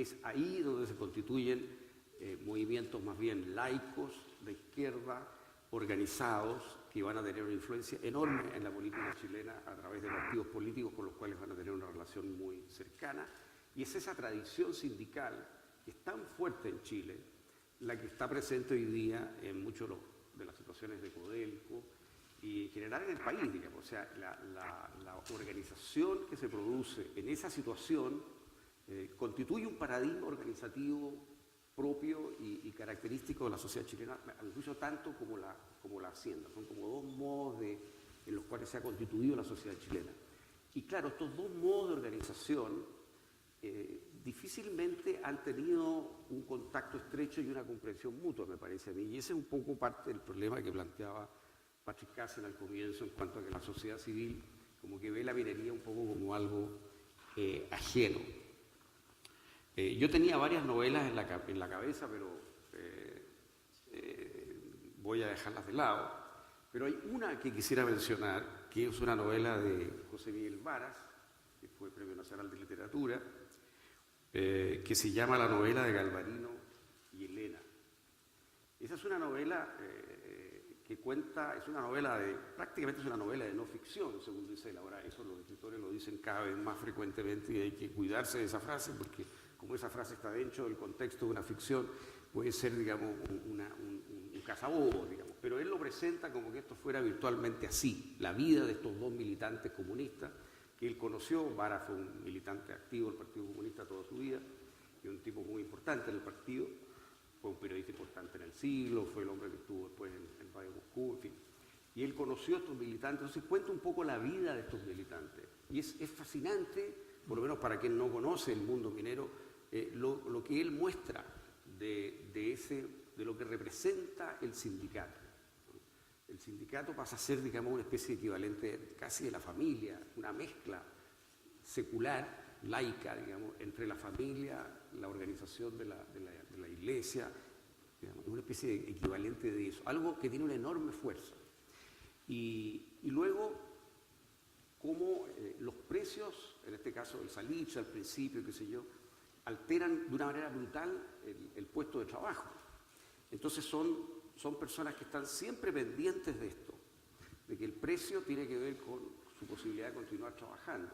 es ahí donde se constituyen movimientos más bien laicos, de izquierda, organizados, que van a tener una influencia enorme en la política chilena a través de partidos políticos con los cuales van a tener una relación muy cercana. Y es esa tradición sindical que es tan fuerte en Chile, la que está presente hoy día en muchas de las situaciones de Codelco y en general en el país, digamos. O sea, la organización que se produce en esa situación constituye un paradigma organizativo propio y característico de la sociedad chilena, a mi juicio tanto como la hacienda. Son como dos modos en los cuales se ha constituido la sociedad chilena. Y claro, estos dos modos de organización difícilmente han tenido un contacto estrecho y una comprensión mutua, me parece a mí. Y ese es un poco parte del problema que planteaba Patrick Cassen al comienzo en cuanto a que la sociedad civil como que ve la minería un poco como algo ajeno. Yo tenía varias novelas en la cabeza, pero voy a dejarlas de lado. Pero hay una que quisiera mencionar, que es una novela de José Miguel Varas, que fue Premio Nacional de Literatura, que se llama La novela de Galvarino y Elena. Esa es una novela que cuenta, prácticamente es una novela de no ficción, según dice él. Ahora, eso los escritores lo dicen cada vez más frecuentemente y hay que cuidarse de esa frase, porque como esa frase está dentro del contexto de una ficción, puede ser, digamos, un cazabobos, digamos. Pero él lo presenta como que esto fuera virtualmente así, la vida de estos dos militantes comunistas que él conoció. Vara fue un militante activo del Partido Comunista toda su vida y un tipo muy importante en el partido, fue un periodista importante en El Siglo, fue el hombre que estuvo después en Radio Moscú, en fin. Y él conoció a estos militantes, entonces cuenta un poco la vida de estos militantes. Y es fascinante, por lo menos para quien no conoce el mundo minero, lo que él muestra de lo que representa el sindicato. El sindicato pasa a ser, digamos, una especie de equivalente casi de la familia, una mezcla secular, laica, digamos, entre la familia, la organización de la iglesia, digamos, una especie de equivalente de eso, algo que tiene una enorme fuerza. Y luego, cómo los precios, en este caso del saliche al principio, qué sé yo, alteran de una manera brutal el puesto de trabajo. Entonces son personas que están siempre pendientes de esto, de que el precio tiene que ver con su posibilidad de continuar trabajando.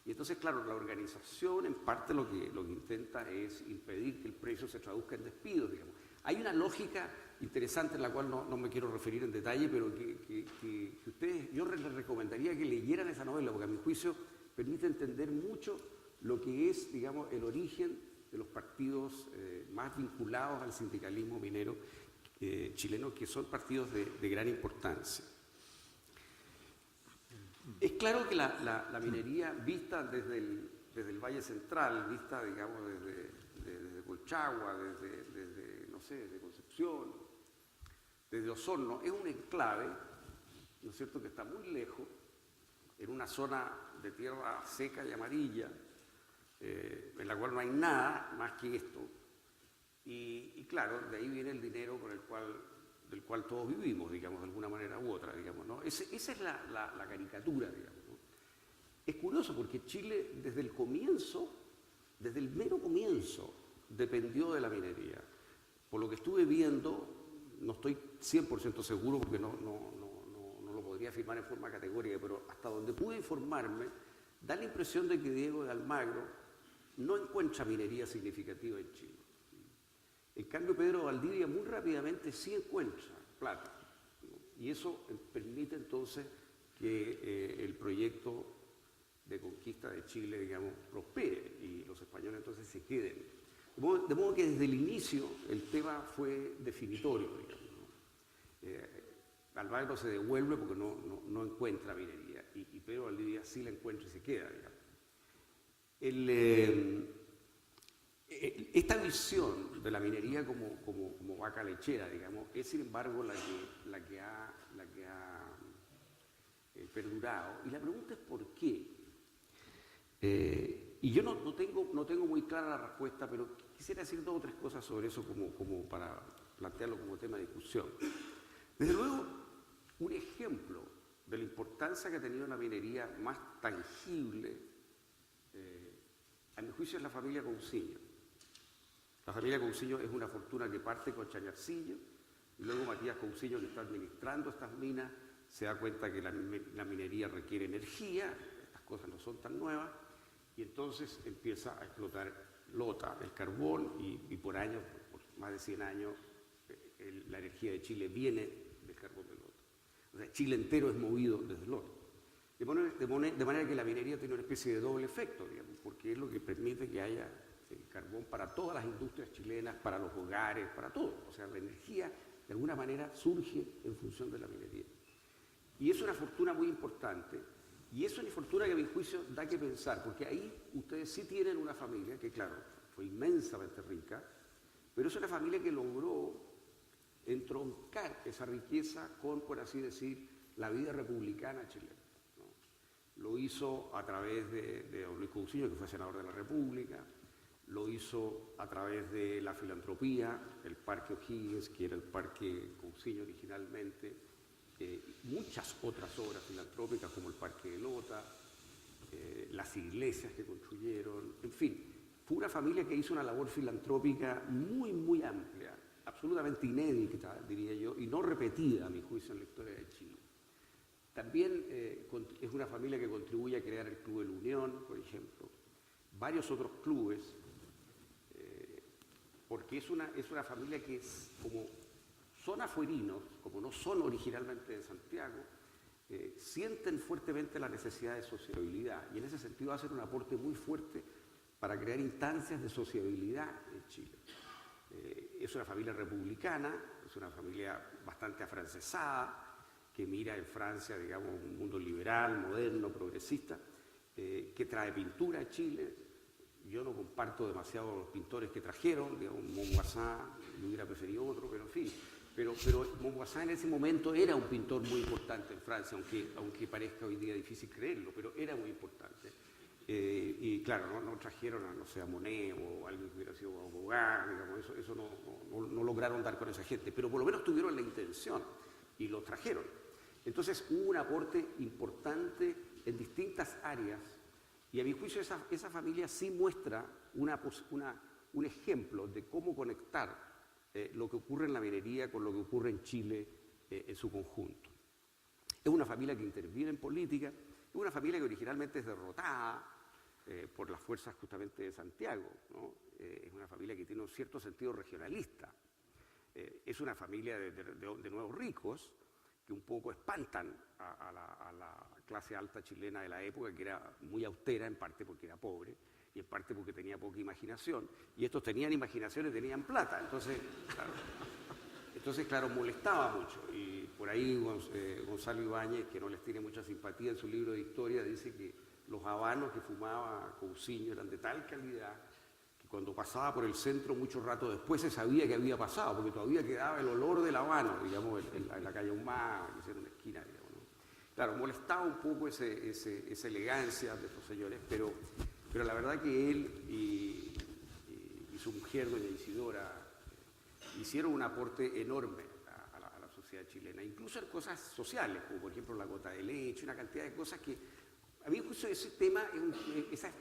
Y entonces, claro, la organización en parte lo que intenta es impedir que el precio se traduzca en despidos, digamos. Hay una lógica interesante en la cual no me quiero referir en detalle, pero que ustedes, yo les recomendaría que leyeran esa novela, porque a mi juicio permite entender mucho lo que es, digamos, el origen de los partidos más vinculados al sindicalismo minero chileno, que son partidos de gran importancia. Es claro que la minería vista desde el Valle Central, vista, digamos, desde Colchagua, desde Concepción, desde Osorno, es un enclave, ¿no es cierto?, que está muy lejos, en una zona de tierra seca y amarilla, en la cual no hay nada más que esto. Y claro, de ahí viene el dinero del cual todos vivimos, digamos, de alguna manera u otra, digamos, ¿no? Esa es la caricatura, digamos, ¿no? Es curioso porque Chile, desde el comienzo, desde el mero comienzo, dependió de la minería. Por lo que estuve viendo, no estoy 100% seguro porque no lo podría afirmar en forma categórica, pero hasta donde pude informarme, da la impresión de que Diego de Almagro no encuentra minería significativa en Chile. En cambio, Pedro Valdivia muy rápidamente sí encuentra plata, ¿no? Y eso permite entonces que el proyecto de conquista de Chile, digamos, prospere y los españoles entonces se queden. De modo que desde el inicio el tema fue definitorio, digamos, ¿no? Almagro se devuelve porque no encuentra minería y Pedro Valdivia sí la encuentra y se queda, digamos. Esta visión de la minería como vaca lechera, digamos, es sin embargo la que ha perdurado. Y la pregunta es ¿por qué? Y yo no tengo muy clara la respuesta, pero quisiera decir dos o tres cosas sobre eso como para plantearlo como tema de discusión. Desde luego, un ejemplo de la importancia que ha tenido la minería más tangible, a mi juicio, es la familia Cousiño. La familia Cousiño es una fortuna que parte con Chañarcillo, y luego Matías Cousiño, que está administrando estas minas, se da cuenta que la minería requiere energía, estas cosas no son tan nuevas, y entonces empieza a explotar Lota, el carbón, y por años, por más de 100 años, la energía de Chile viene del carbón de Lota. O sea, Chile entero es movido desde Lota. De manera que la minería tiene una especie de doble efecto, digamos, porque es lo que permite que haya carbón para todas las industrias chilenas, para los hogares, para todo. O sea, la energía de alguna manera surge en función de la minería. Y es una fortuna muy importante, y es una fortuna que a mi juicio da que pensar, porque ahí ustedes sí tienen una familia que, claro, fue inmensamente rica, pero es una familia que logró entroncar esa riqueza con, por así decir, la vida republicana chilena. Lo hizo a través de don Luis Cousiño, que fue senador de la República, lo hizo a través de la filantropía, el Parque O'Higgins, que era el Parque Cousiño originalmente, muchas otras obras filantrópicas como el Parque de Lota, las iglesias que construyeron, en fin, fue una familia que hizo una labor filantrópica muy, muy amplia, absolutamente inédita, diría yo, y no repetida, a mi juicio, en la historia de Chile. También es una familia que contribuye a crear el Club de la Unión, por ejemplo, varios otros clubes, porque es una familia que, como son afuerinos, como no son originalmente de Santiago, sienten fuertemente la necesidad de sociabilidad, y en ese sentido hacen un aporte muy fuerte para crear instancias de sociabilidad en Chile. Es una familia republicana, es una familia bastante afrancesada, que mira en Francia, digamos, un mundo liberal, moderno, progresista, que trae pintura a Chile. Yo no comparto demasiado los pintores que trajeron, digamos, Montvoisin, yo hubiera preferido otro, pero en fin. Pero Montvoisin en ese momento era un pintor muy importante en Francia, aunque parezca hoy día difícil creerlo, pero era muy importante. Y claro, no trajeron a, no sé, a Monet o alguien que hubiera sido Gauguin, digamos, eso no lograron dar con esa gente, pero por lo menos tuvieron la intención y lo trajeron. Entonces hubo un aporte importante en distintas áreas, y a mi juicio esa familia sí muestra un ejemplo de cómo conectar lo que ocurre en la minería con lo que ocurre en Chile en su conjunto. Es una familia que interviene en política, es una familia que originalmente es derrotada por las fuerzas justamente de Santiago, ¿no? Es una familia que tiene un cierto sentido regionalista, es una familia de nuevos ricos, que un poco espantan a la clase alta chilena de la época, que era muy austera, en parte porque era pobre y en parte porque tenía poca imaginación, y estos tenían imaginación y tenían plata, entonces claro, molestaba mucho, y por ahí Gonzalo Ibáñez, que no les tiene mucha simpatía en su libro de historia, dice que los habanos que fumaba Cousiño eran de tal calidad que cuando pasaba por el centro mucho rato después se sabía que había pasado, porque todavía quedaba el olor del habano, digamos, en la calle Ahumada, que era una esquina, digamos, ¿no? Claro, molestaba un poco esa elegancia de estos señores, pero la verdad que él y su mujer, doña Isidora, hicieron un aporte enorme a la sociedad chilena, incluso en cosas sociales, como por ejemplo la gota de leche, una cantidad de cosas que, a mi juicio, ese tema,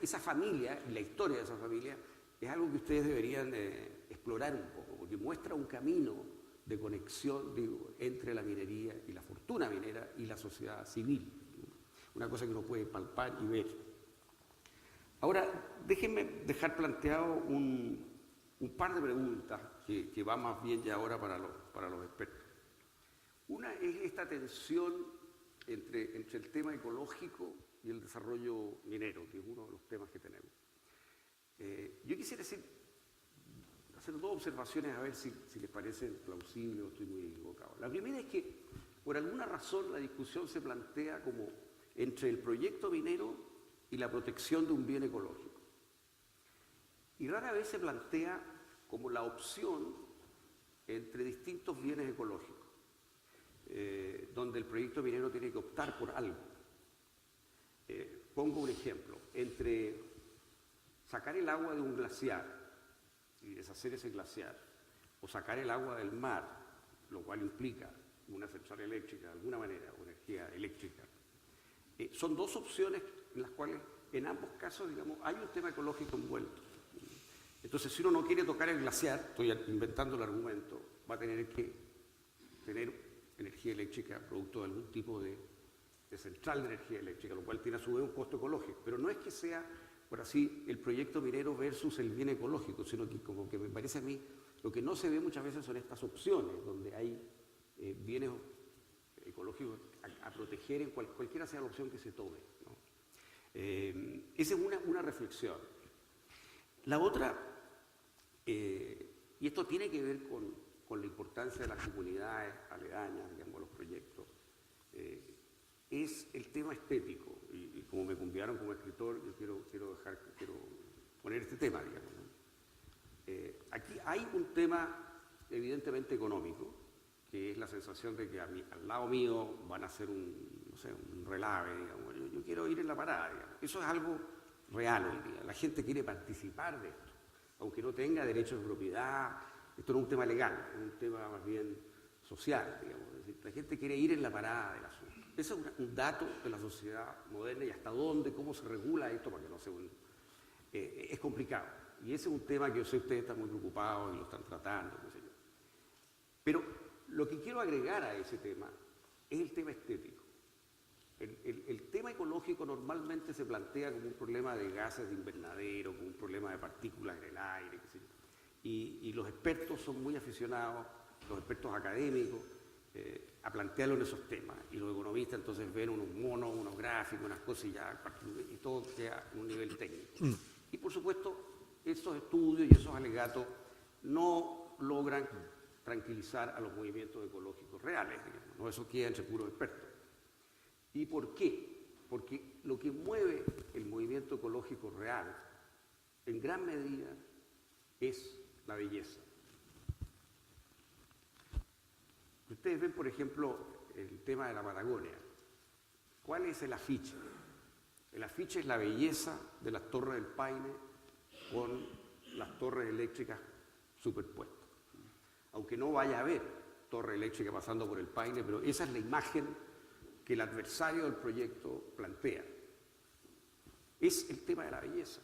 esa familia, y la historia de esa familia, es algo que ustedes deberían explorar un poco, porque muestra un camino de conexión, digo, entre la minería y la fortuna minera y la sociedad civil, una cosa que uno puede palpar y ver. Ahora, déjenme dejar planteado un par de preguntas que va más bien ya ahora para los expertos. Una es esta tensión entre el tema ecológico y el desarrollo minero, que es uno de los temas que tenemos. Yo quisiera hacer dos observaciones a ver si les parece plausible o estoy muy equivocado. La primera es que, por alguna razón, la discusión se plantea como entre el proyecto minero y la protección de un bien ecológico. Y rara vez se plantea como la opción entre distintos bienes ecológicos, donde el proyecto minero tiene que optar por algo. Pongo un ejemplo, entre sacar el agua de un glaciar y deshacer ese glaciar, o sacar el agua del mar, lo cual implica una central eléctrica de alguna manera, o energía eléctrica. Son dos opciones en las cuales, en ambos casos, digamos, hay un tema ecológico envuelto. Entonces, si uno no quiere tocar el glaciar, estoy inventando el argumento, va a tener que tener energía eléctrica producto de algún tipo de central de energía eléctrica, lo cual tiene a su vez un costo ecológico. Pero no es que sea, por así, el proyecto minero versus el bien ecológico, sino que como que me parece a mí, lo que no se ve muchas veces son estas opciones, donde hay bienes ecológicos a proteger en cualquiera sea la opción que se tome, ¿no? Esa es una reflexión. La otra, y esto tiene que ver con la importancia de las comunidades aledañas, digamos, a los proyectos, es el tema estético. Y como me convidaron como escritor, yo quiero poner este tema, digamos, ¿no? Aquí hay un tema evidentemente económico, que es la sensación de que al lado mío van a hacer un relave, digamos. Yo quiero ir en la parada, digamos. Eso es algo real hoy día. La gente quiere participar de esto, aunque no tenga derechos de propiedad. Esto no es un tema legal, es un tema más bien social, digamos. Es decir, la gente quiere ir en la parada del asunto. Ese es un dato de la sociedad moderna y hasta dónde, cómo se regula esto para que no sea es complicado. Y ese es un tema que yo sé que ustedes están muy preocupados y lo están tratando, qué sé yo. Pero lo que quiero agregar a ese tema es el tema estético. El tema ecológico normalmente se plantea como un problema de gases de invernadero, como un problema de partículas en el aire, qué sé yo. Y los expertos son muy aficionados, los expertos académicos, a plantearlo en esos temas. Y los economistas entonces ven unos monos, unos gráficos, unas cosas y todo queda a un nivel técnico. Y por supuesto, esos estudios y esos alegatos no logran tranquilizar a los movimientos ecológicos reales, digamos, ¿no? Eso queda entre puros expertos. ¿Y por qué? Porque lo que mueve el movimiento ecológico real, en gran medida, es la belleza. Ustedes ven, por ejemplo, el tema de la Patagonia. ¿Cuál es el afiche? El afiche es la belleza de las Torres del Paine con las torres eléctricas superpuestas. Aunque no vaya a haber torre eléctrica pasando por el Paine, pero esa es la imagen que el adversario del proyecto plantea. Es el tema de la belleza.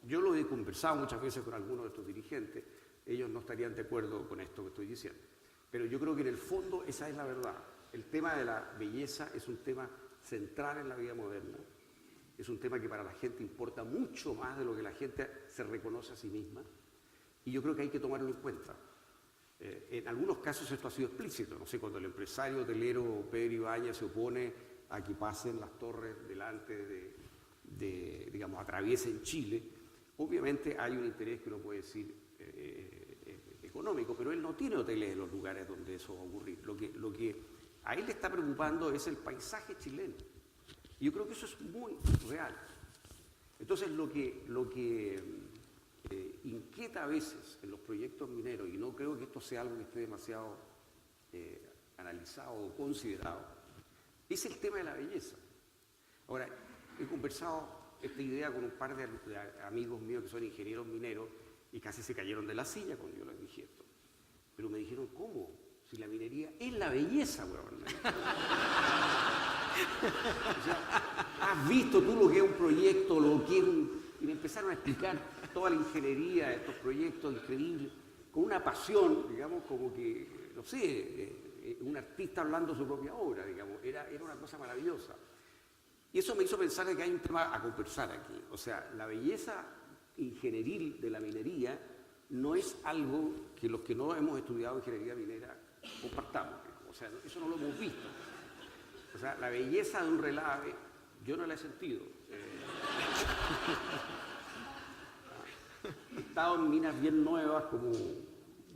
Yo lo he conversado muchas veces con algunos de estos dirigentes, ellos no estarían de acuerdo con esto que estoy diciendo. Pero yo creo que en el fondo esa es la verdad. El tema de la belleza es un tema central en la vida moderna. Es un tema que para la gente importa mucho más de lo que la gente se reconoce a sí misma. Y yo creo que hay que tomarlo en cuenta. En algunos casos esto ha sido explícito. No sé, cuando el empresario hotelero Pedro Ibáñez se opone a que pasen las torres delante digamos, atraviesen Chile, obviamente hay un interés que uno puede decir económico, pero él no tiene hoteles en los lugares donde eso va a ocurrir. Lo que a él le está preocupando es el paisaje chileno. Y yo creo que eso es muy real. Entonces, lo que inquieta a veces en los proyectos mineros, y no creo que esto sea algo que esté demasiado analizado o considerado, es el tema de la belleza. Ahora, he conversado esta idea con un par de amigos míos que son ingenieros mineros y casi se cayeron de la silla cuando yo les dije esto. Pero me dijeron, ¿cómo? Si la minería es la belleza, weón. O sea, ¿has visto tú lo que es un proyecto, lo que es Y me empezaron a explicar toda la ingeniería de estos proyectos increíbles, con una pasión, digamos, como que, no sé, un artista hablando de su propia obra, digamos. Era una cosa maravillosa. Y eso me hizo pensar que hay un tema a conversar aquí. O sea, la belleza ingenieril de la minería no es algo que los que no hemos estudiado ingeniería minera compartamos. O sea, eso no lo hemos visto. O sea, la belleza de un relave, yo no la he sentido. He estado en minas bien nuevas, como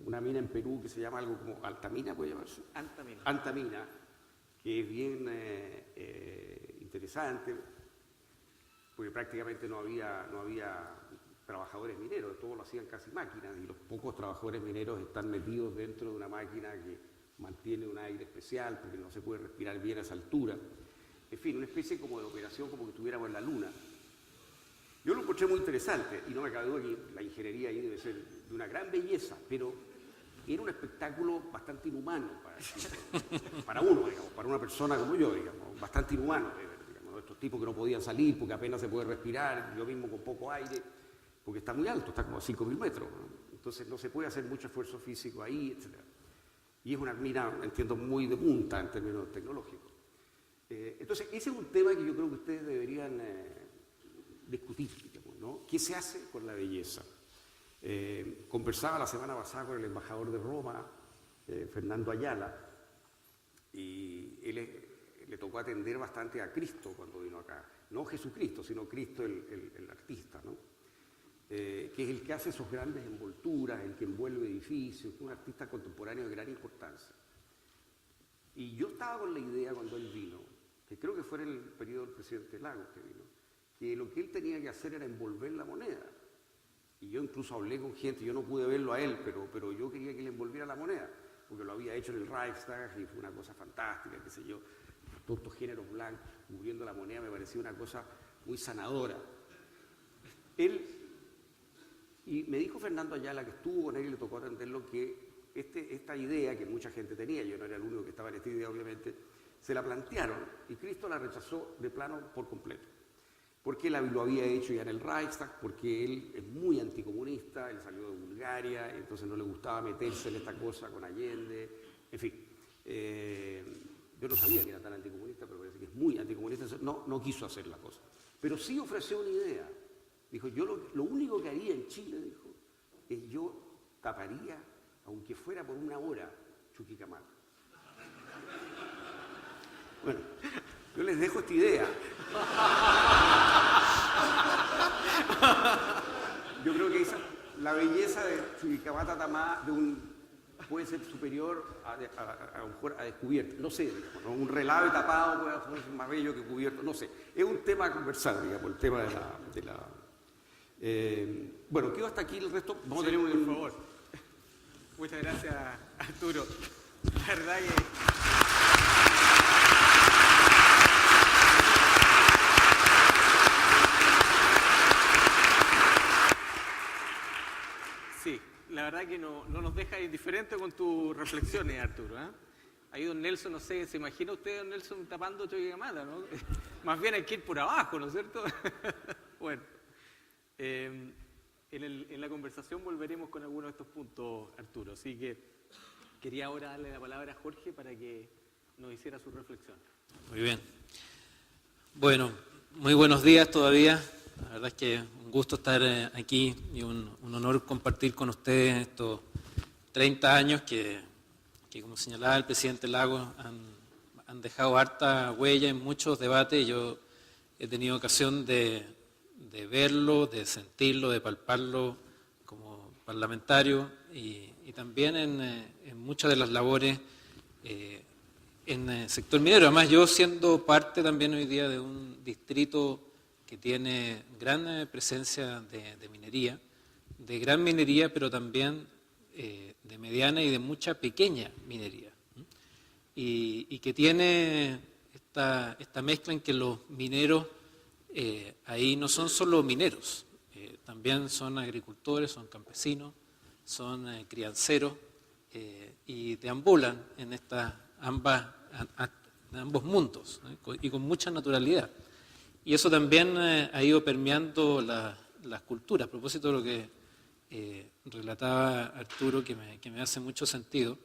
una mina en Perú que se llama algo como Altamina, ¿puede llamarse? Antamina. Antamina, que es bien interesante, porque prácticamente no había trabajadores mineros, todos lo hacían casi máquinas, y los pocos trabajadores mineros están metidos dentro de una máquina que mantiene un aire especial, porque no se puede respirar bien a esa altura. En fin, una especie como de operación como que estuviéramos en la luna. Yo lo encontré muy interesante, y no me cabe duda que la ingeniería ahí debe ser de una gran belleza, pero era un espectáculo bastante inhumano para uno, digamos, para una persona como yo, digamos, bastante inhumano de ver, digamos, estos tipos que no podían salir porque apenas se puede respirar, yo mismo con poco aire. porque está muy alto, está como a 5.000 metros, ¿no? Entonces no se puede hacer mucho esfuerzo físico ahí, etc. Y es una mina, entiendo, muy de punta en términos tecnológicos. Entonces, ese es un tema que yo creo que ustedes deberían discutir, digamos, ¿no? ¿Qué se hace con la belleza? Conversaba la semana pasada con el embajador de Roma, Fernando Ayala, y él le tocó atender bastante a Cristo cuando vino acá. No Jesucristo, sino Cristo el artista, ¿no? Que es el que hace esos grandes envolturas, el que envuelve edificios, un artista contemporáneo de gran importancia. Y yo estaba con la idea cuando él vino, que creo que fue en el periodo del presidente Lagos que vino, que lo que él tenía que hacer era envolver la moneda. Y yo incluso hablé con gente, yo no pude verlo a él, pero yo quería que le envolviera la moneda, porque lo había hecho en el Reichstag y fue una cosa fantástica, qué sé yo, todos estos géneros blancos cubriendo la moneda me parecía una cosa muy sanadora. Y me dijo Fernando Ayala, que estuvo con él y le tocó atenderlo, que esta idea que mucha gente tenía, yo no era el único que estaba en esta idea obviamente, se la plantearon y Cristo la rechazó de plano por completo. Porque él lo había hecho ya en el Reichstag, porque él es muy anticomunista, él salió de Bulgaria, entonces no le gustaba meterse en esta cosa con Allende, en fin. Yo no sabía que era tan anticomunista, pero parece que es muy anticomunista, no quiso hacer la cosa. Pero sí ofreció una idea. Dijo, yo lo único que haría en Chile, dijo, es yo taparía, aunque fuera por una hora, Chuquicamata. Bueno, yo les dejo esta idea. Yo creo que la belleza de Chuquicamata Tamá puede ser superior a lo mejor a descubierto. No sé, ¿no? Un relave tapado puede ser más bello que cubierto, no sé. Es un tema a conversar, digamos, el tema de la bueno, quedo hasta aquí, el resto vamos a tener un... Por favor. Muchas gracias, Arturo. La verdad que... Sí, la verdad que no nos deja indiferentes con tus reflexiones, Arturo, ¿eh? Ahí don Nelson, no sé, ¿se imagina usted don Nelson tapando Chuquicamata, no? Más bien hay que ir por abajo, ¿no es cierto? Bueno. En la conversación volveremos con algunos de estos puntos, Arturo. Así que quería ahora darle la palabra a Jorge para que nos hiciera su reflexión. Muy bien. Bueno, muy buenos días todavía. La verdad es que un gusto estar aquí y un honor compartir con ustedes estos 30 años que como señalaba el presidente Lagos, han dejado harta huella en muchos debates. Yo he tenido ocasión de verlo, de sentirlo, de palparlo como parlamentario y también en muchas de las labores en el sector minero. Además, yo siendo parte también hoy día de un distrito que tiene gran presencia de minería, de gran minería, pero también de mediana y de mucha pequeña minería. Y que tiene esta mezcla en que los mineros ahí no son solo mineros, también son agricultores, son campesinos, son crianceros y deambulan en ambos mundos, y con mucha naturalidad. Y eso también ha ido permeando las culturas. A propósito de lo que relataba Arturo, que me hace mucho sentido,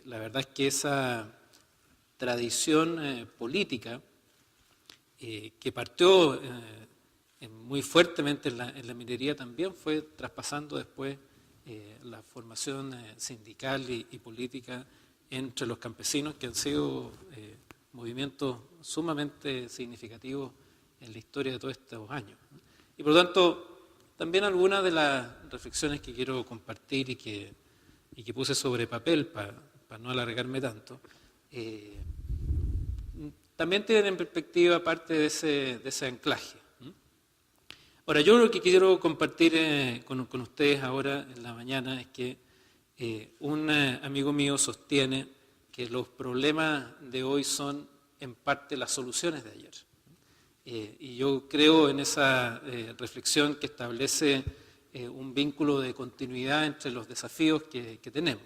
la verdad es que esa tradición política que partió muy fuertemente en la minería también fue traspasando después la formación sindical y política entre los campesinos, que han sido movimientos sumamente significativos en la historia de todos estos años. Y por lo tanto, también algunas de las reflexiones que quiero compartir y que puse sobre papel para no alargarme tanto, también tienen en perspectiva parte de ese anclaje. Ahora, yo lo que quiero compartir con ustedes ahora en la mañana es que un amigo mío sostiene que los problemas de hoy son en parte las soluciones de ayer. Y yo creo en esa reflexión que establece un vínculo de continuidad entre los desafíos que tenemos.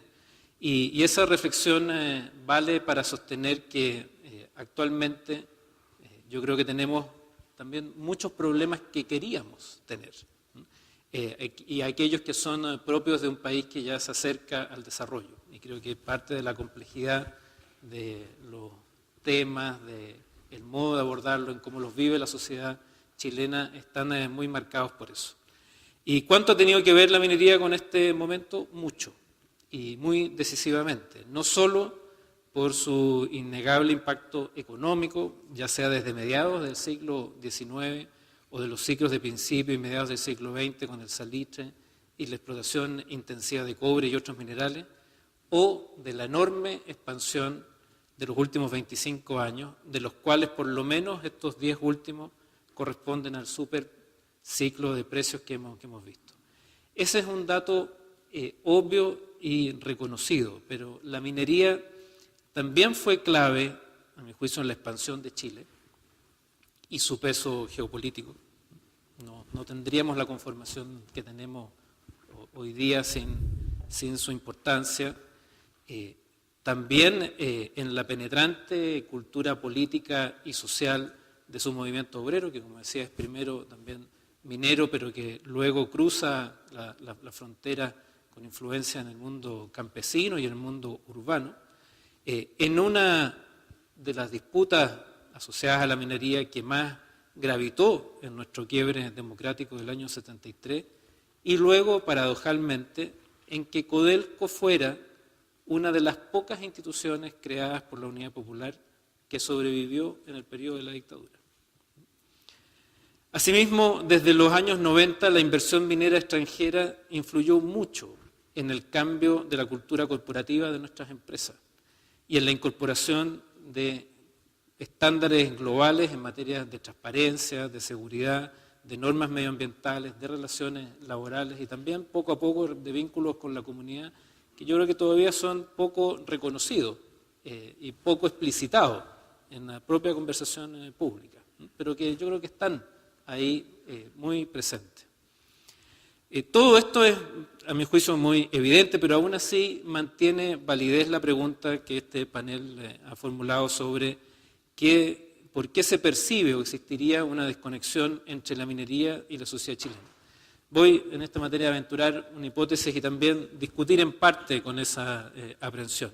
Y esa reflexión vale para sostener que actualmente yo creo que tenemos también muchos problemas que queríamos tener. y aquellos que son propios de un país que ya se acerca al desarrollo. Y creo que parte de la complejidad de los temas, del modo de abordarlo, en cómo los vive la sociedad chilena, están muy marcados por eso. ¿Y cuánto ha tenido que ver la minería con este momento? Mucho, y muy decisivamente. No solo por su innegable impacto económico, ya sea desde mediados del siglo XIX o de los ciclos de principio y mediados del siglo XX con el salitre y la explotación intensiva de cobre y otros minerales, o de la enorme expansión de los últimos 25 años, de los cuales por lo menos estos 10 últimos corresponden al super ciclo de precios que hemos visto. Ese es un dato obvio y reconocido, pero la minería también fue clave, a mi juicio, en la expansión de Chile y su peso geopolítico. No tendríamos la conformación que tenemos hoy día sin su importancia. También en la penetrante cultura política y social de su movimiento obrero, que como decía es primero también minero, pero que luego cruza la frontera con influencia en el mundo campesino y en el mundo urbano. En una de las disputas asociadas a la minería que más gravitó en nuestro quiebre democrático del año 73, y luego, paradojalmente, en que Codelco fuera una de las pocas instituciones creadas por la Unidad Popular que sobrevivió en el periodo de la dictadura. Asimismo, desde los años 90, la inversión minera extranjera influyó mucho en el cambio de la cultura corporativa de nuestras empresas y en la incorporación de estándares globales en materia de transparencia, de seguridad, de normas medioambientales, de relaciones laborales y también poco a poco de vínculos con la comunidad, que yo creo que todavía son poco reconocidos y poco explicitados en la propia conversación pública, pero que yo creo que están ahí muy presentes. Todo esto es, a mi juicio, muy evidente, pero aún así mantiene validez la pregunta que este panel ha formulado sobre por qué se percibe o existiría una desconexión entre la minería y la sociedad chilena. Voy en esta materia a aventurar una hipótesis y también discutir en parte con esa aprehensión.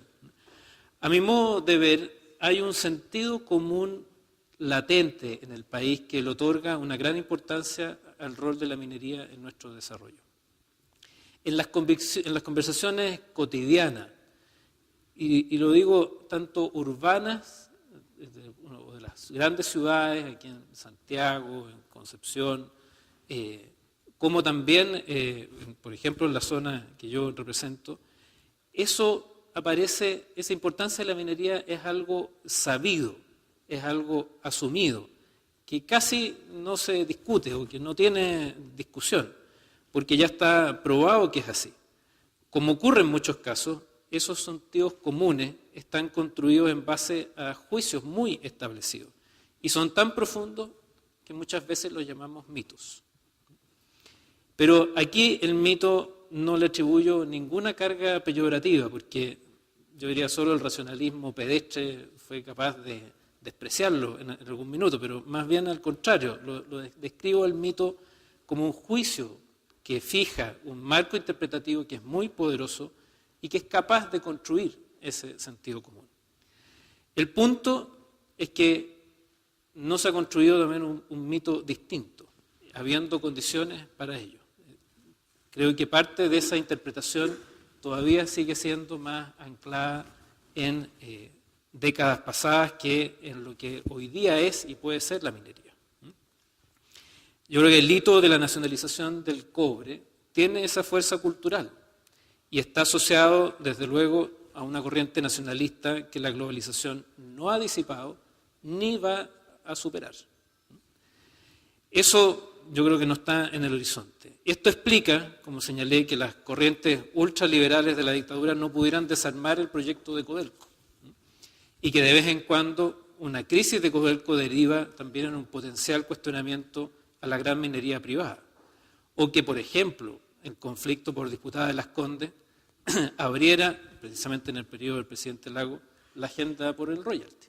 A mi modo de ver, hay un sentido común latente en el país que le otorga una gran importancia al rol de la minería en nuestro desarrollo. En las conversaciones cotidianas, y lo digo tanto urbanas, de las grandes ciudades, aquí en Santiago, en Concepción, como también, por ejemplo, en la zona que yo represento, eso aparece, esa importancia de la minería es algo sabido, es algo asumido, que casi no se discute o que no tiene discusión, porque ya está probado que es así. Como ocurre en muchos casos, esos sentidos comunes están construidos en base a juicios muy establecidos y son tan profundos que muchas veces los llamamos mitos. Pero aquí el mito no le atribuyo ninguna carga peyorativa, porque yo diría solo el racionalismo pedestre fue capaz de despreciarlo en algún minuto, pero más bien al contrario, lo describo el mito como un juicio que fija un marco interpretativo que es muy poderoso y que es capaz de construir ese sentido común. El punto es que no se ha construido también un mito distinto, habiendo condiciones para ello. Creo que parte de esa interpretación todavía sigue siendo más anclada en décadas pasadas que en lo que hoy día es y puede ser la minería. Yo creo que el hito de la nacionalización del cobre tiene esa fuerza cultural y está asociado, desde luego, a una corriente nacionalista que la globalización no ha disipado ni va a superar. Eso yo creo que no está en el horizonte. Esto explica, como señalé, que las corrientes ultraliberales de la dictadura no pudieran desarmar el proyecto de Codelco y que de vez en cuando una crisis de Codelco deriva también en un potencial cuestionamiento a la gran minería privada. O que, por ejemplo, el conflicto por disputada de Las Condes abriera, precisamente en el periodo del presidente Lagos, la agenda por el royalty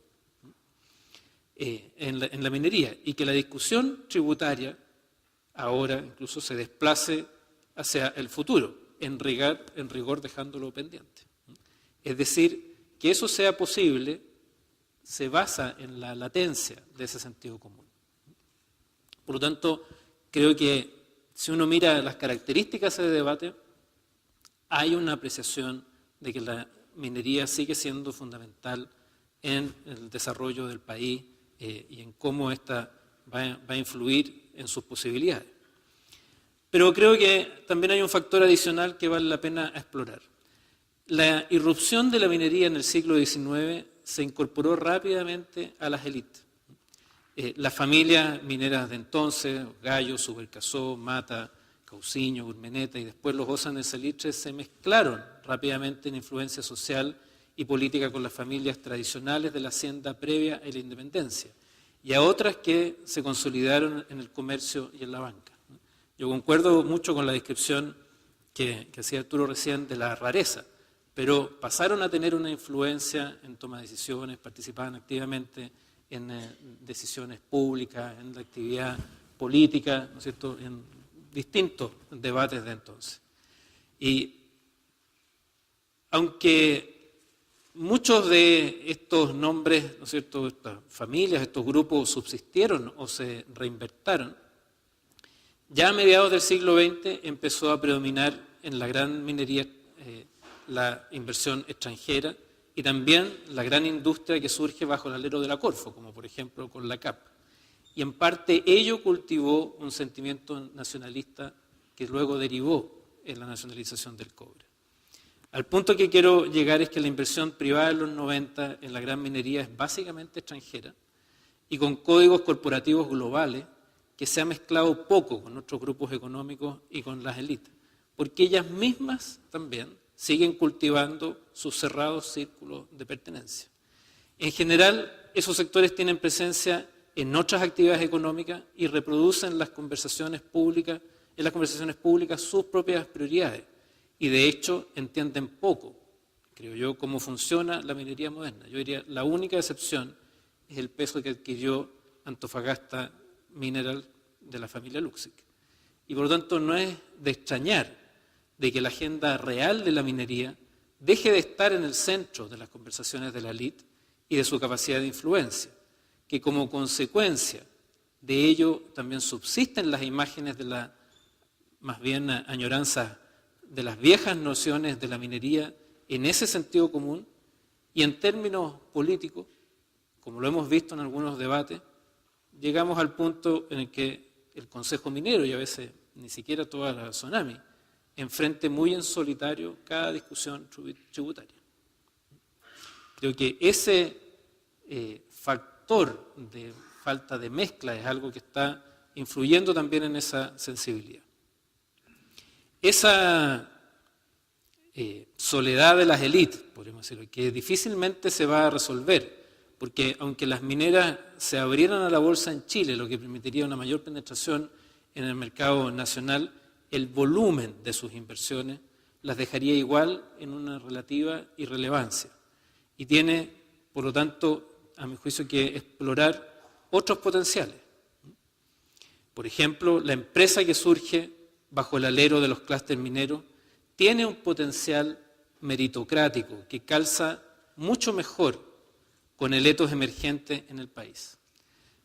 en la minería, y que la discusión tributaria ahora incluso se desplace hacia el futuro, en rigor dejándolo pendiente. Es decir, que eso sea posible se basa en la latencia de ese sentido común. Por lo tanto, creo que si uno mira las características de ese debate, hay una apreciación de que la minería sigue siendo fundamental en el desarrollo del país y en cómo ésta va a influir en sus posibilidades. Pero creo que también hay un factor adicional que vale la pena explorar. La irrupción de la minería en el siglo XIX se incorporó rápidamente a las élites. Las familias mineras de entonces, Gallo, Subercaseaux, Mata, Cauciño, Urmeneta y después los Ossa de Salitre se mezclaron rápidamente en influencia social y política con las familias tradicionales de la hacienda previa a la independencia y a otras que se consolidaron en el comercio y en la banca. Yo concuerdo mucho con la descripción que hacía Arturo recién de la rareza, pero pasaron a tener una influencia en toma de decisiones, participaban activamente en decisiones públicas, en la actividad política, ¿no es cierto?, en distintos debates de entonces. Y aunque muchos de estos nombres, ¿no es cierto?, estas familias, estos grupos subsistieron o se reinvertaron, ya a mediados del siglo XX empezó a predominar en la gran minería la inversión extranjera y también la gran industria que surge bajo el alero de la Corfo, como por ejemplo con la CAP. Y en parte ello cultivó un sentimiento nacionalista que luego derivó en la nacionalización del cobre. Al punto que quiero llegar es que la inversión privada en los 90 en la gran minería es básicamente extranjera y con códigos corporativos globales que se ha mezclado poco con otros grupos económicos y con las élites, porque ellas mismas también siguen cultivando sus cerrados círculos de pertenencia. En general, esos sectores tienen presencia en otras actividades económicas y reproducen en las conversaciones públicas sus propias prioridades y de hecho entienden poco, creo yo, cómo funciona la minería moderna. Yo diría la única excepción es el peso que adquirió Antofagasta Mineral de la familia Luxic. Y por lo tanto no es de extrañar de que la agenda real de la minería deje de estar en el centro de las conversaciones de la élite y de su capacidad de influencia, que como consecuencia de ello también subsisten las imágenes de la, más bien añoranza de las viejas nociones de la minería en ese sentido común y en términos políticos, como lo hemos visto en algunos debates, llegamos al punto en el que el Consejo Minero y a veces ni siquiera toda la Sonami enfrente muy en solitario cada discusión tributaria. Creo que ese factor de falta de mezcla es algo que está influyendo también en esa sensibilidad. Esa soledad de las élites, podríamos decirlo, que difícilmente se va a resolver, porque aunque las mineras se abrieran a la bolsa en Chile, lo que permitiría una mayor penetración en el mercado nacional, el volumen de sus inversiones las dejaría igual en una relativa irrelevancia. Y tiene, por lo tanto, a mi juicio, que explorar otros potenciales. Por ejemplo, la empresa que surge bajo el alero de los clústeres mineros tiene un potencial meritocrático que calza mucho mejor con el etos emergente en el país.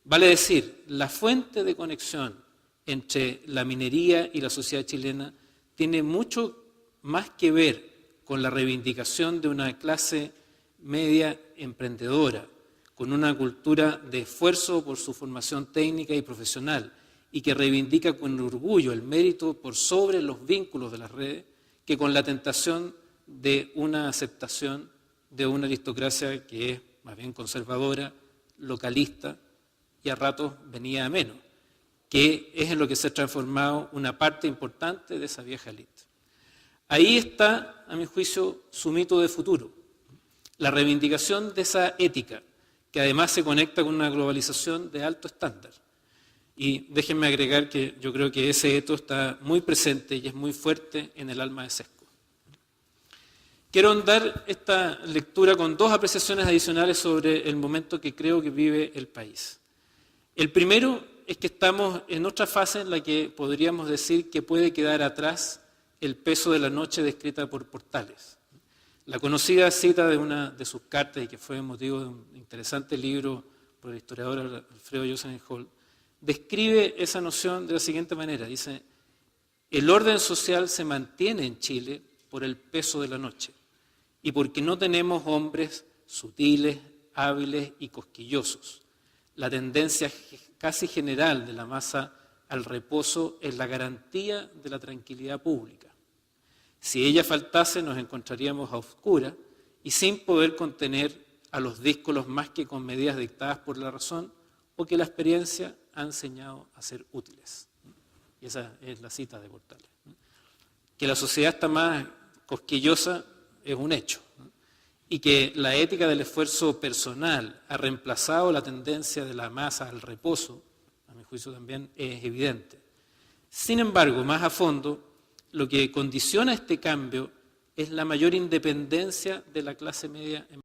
Vale decir, la fuente de conexión entre la minería y la sociedad chilena tiene mucho más que ver con la reivindicación de una clase media emprendedora, con una cultura de esfuerzo por su formación técnica y profesional y que reivindica con orgullo el mérito por sobre los vínculos de las redes, que con la tentación de una aceptación de una aristocracia que es más bien conservadora, localista y a ratos venía a menos, que es en lo que se ha transformado una parte importante de esa vieja élite. Ahí está, a mi juicio, su mito de futuro, la reivindicación de esa ética, que además se conecta con una globalización de alto estándar. Y déjenme agregar que yo creo que ese etos está muy presente y es muy fuerte en el alma de Sesco. Quiero dar esta lectura con dos apreciaciones adicionales sobre el momento que creo que vive el país. El primero es que estamos en otra fase en la que podríamos decir que puede quedar atrás El peso de la noche, descrita por Portales. La conocida cita de una de sus cartas, y que fue motivo de un interesante libro por el historiador Alfredo Josenhol, describe esa noción de la siguiente manera. Dice: el orden social se mantiene en Chile por el peso de la noche y porque no tenemos hombres sutiles, hábiles y cosquillosos. La tendencia casi general de la masa al reposo es la garantía de la tranquilidad pública. Si ella faltase, nos encontraríamos a oscuras y sin poder contener a los díscolos más que con medidas dictadas por la razón o que la experiencia ha enseñado a ser útiles. Y esa es la cita de Portales. Que la sociedad está más cosquillosa es un hecho, y que la ética del esfuerzo personal ha reemplazado la tendencia de la masa al reposo, a mi juicio también es evidente. Sin embargo, más a fondo, lo que condiciona este cambio es la mayor independencia de la clase media en